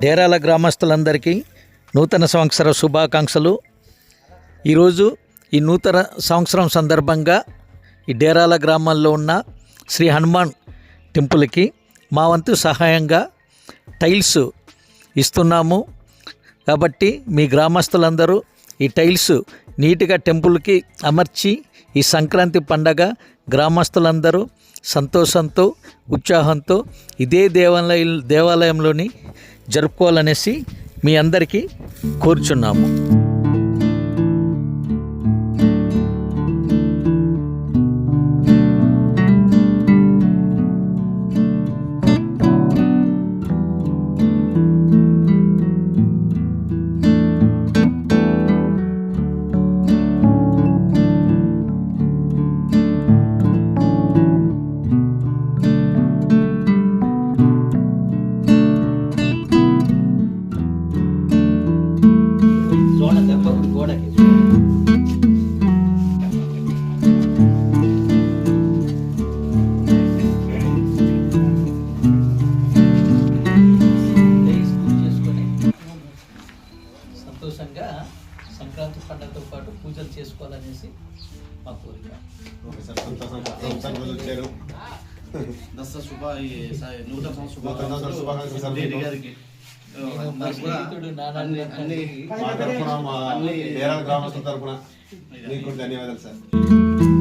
డేరాల గ్రామస్తులందరికీ నూతన సంవత్సర శుభాకాంక్షలు. ఈరోజు ఈ నూతన సంవత్సరం సందర్భంగా ఈ డేరాల గ్రామాల్లో ఉన్న శ్రీ హనుమాన్ టెంపుల్కి మా వంతు సహాయంగా టైల్స్ ఇస్తున్నాము. కాబట్టి మీ గ్రామస్తులందరూ ఈ టైల్స్ నీట్గా టెంపుల్కి అమర్చి ఈ సంక్రాంతి పండగ గ్రామస్తులందరూ సంతోషంతో ఉత్సాహంతో ఇదే దేవాలయంలోని జరుపుకోవాలనేసి మీ అందరికీ కోరుచున్నాము. సంతోషంగా సంక్రాంతి పండుగతో పాటు పూజలు చేసుకోవాలనేసి మా కోరిక. గ్రామస్తుల తరఫున మీకు ధన్యవాదాలు సార్.